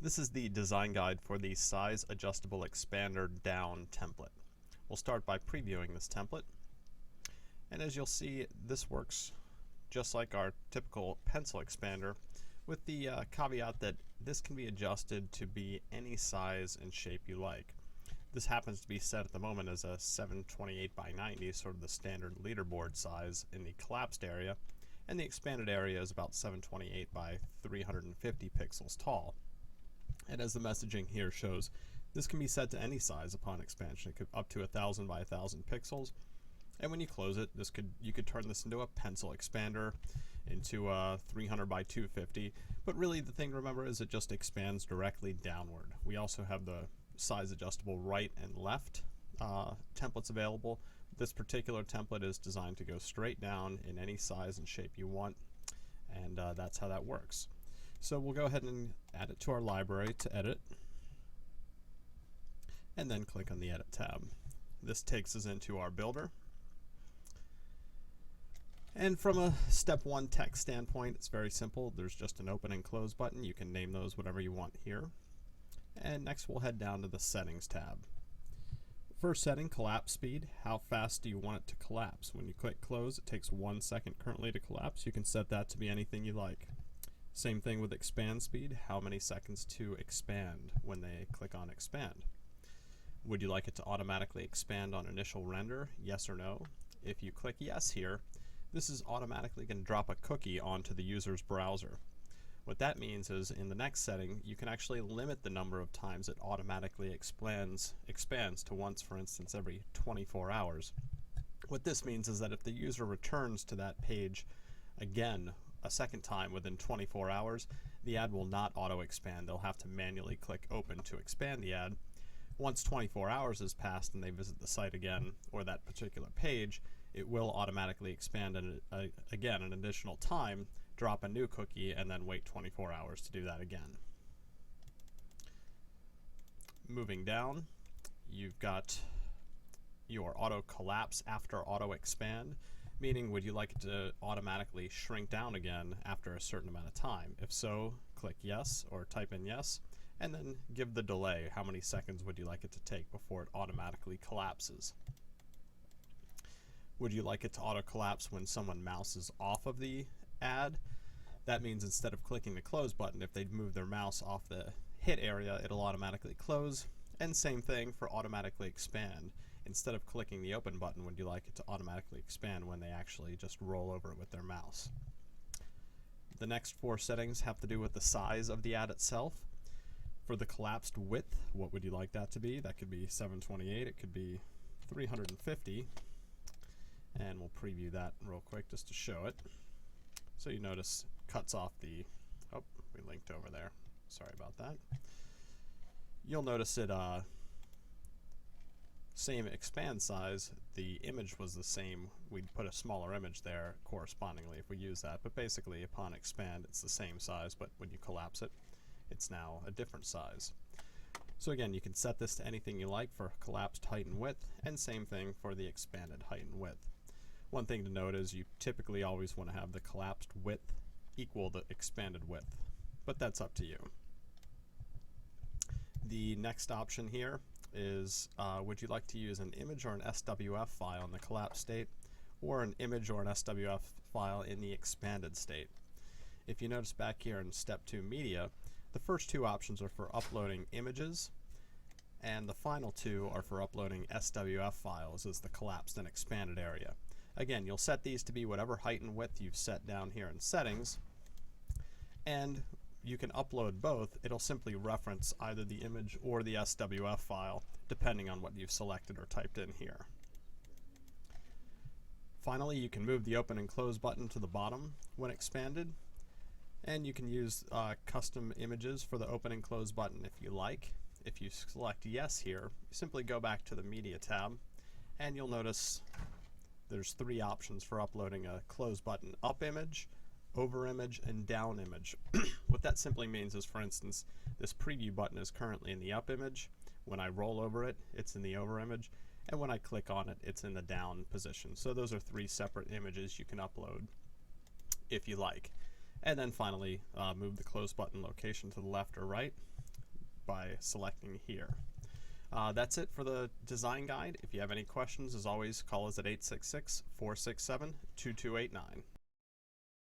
This is the design guide for the Size Adjustable Expander Down template. We'll start by previewing this template. And as you'll see, this works just like our typical pencil expander, with the caveat that this can be adjusted to be any size and shape you like. This happens to be set at the moment as a 728 by 90, sort of the standard leaderboard size in the collapsed area, and the expanded area is about 728 by 350 pixels tall. And as the messaging here shows, this can be set to any size upon expansion. It could up to 1000 by 1000 pixels. And when you close it, you could turn this into a pencil expander, into a 300 by 250. But really the thing to remember is it just expands directly downward. We also have the size adjustable right and left templates available. This particular template is designed to go straight down in any size and shape you want, and that's how that works. So we'll go ahead and add it to our library to edit, and then click on the Edit tab. This takes us into our builder. And from a step one text standpoint, it's very simple. There's just an open and close button. You can name those whatever you want here. And next we'll head down to the Settings tab. First setting, collapse speed. How fast do you want it to collapse? When you click close, it takes 1 second currently to collapse. You can set that to be anything you like. Same thing with expand speed. How many seconds to expand when they click on expand? Would you like it to automatically expand on initial render? Yes or no? If you click yes here, this is automatically going to drop a cookie onto the user's browser. What that means is in the next setting, you can actually limit the number of times it automatically expands to once, for instance, every 24 hours. What this means is that if the user returns to that page again a second time within 24 hours, the ad will not auto-expand. They'll have to manually click open to expand the ad. Once 24 hours has passed and they visit the site again or that particular page, it will automatically expand again an additional time, drop a new cookie, and then wait 24 hours to do that again. Moving down, you've got your auto collapse after auto expand, meaning would you like it to automatically shrink down again after a certain amount of time? If so, click yes or type in yes, and then give the delay. How many seconds would you like it to take before it automatically collapses? Would you like it to auto collapse when someone mouses off of the ad? That means instead of clicking the close button, if they move their mouse off the hit area, it'll automatically close. And same thing for automatically expand. Instead of clicking the open button, would you like it to automatically expand when they actually just roll over it with their mouse? The next four settings have to do with the size of the ad itself. For the collapsed width, what would you like that to be? That could be 728, it could be 350. And we'll preview that real quick just to show it. So you notice cuts off the, oh, we linked over there. Sorry about that. You'll notice it, same expand size, the image was the same. We'd put a smaller image there correspondingly if we use that. But basically upon expand, it's the same size, but when you collapse it, it's now a different size. So again, you can set this to anything you like for collapsed height and width, and same thing for the expanded height and width. One thing to note is you typically always want to have the collapsed width equal the expanded width, but that's up to you. The next option here is would you like to use an image or an SWF file in the collapsed state, or an image or an SWF file in the expanded state? If you notice back here in step 2 media, the first two options are for uploading images, and the final two are for uploading SWF files as the collapsed and expanded area. Again, you'll set these to be whatever height and width you've set down here in settings, and you can upload both. It'll simply reference either the image or the SWF file depending on what you've selected or typed in here. Finally, you can move the open and close button to the bottom when expanded, and you can use custom images for the open and close button if you like. If you select yes here, simply go back to the media tab, and you'll notice there's three options for uploading a close button: up image, over image, and down image. What that simply means is, for instance, this preview button is currently in the up image. When I roll over it, it's in the over image, and when I click on it, it's in the down position. So those are three separate images you can upload if you like. And then finally, move the close button location to the left or right. by selecting here. That's it for the design guide. If you have any questions, as always, call us at 866-467-2289.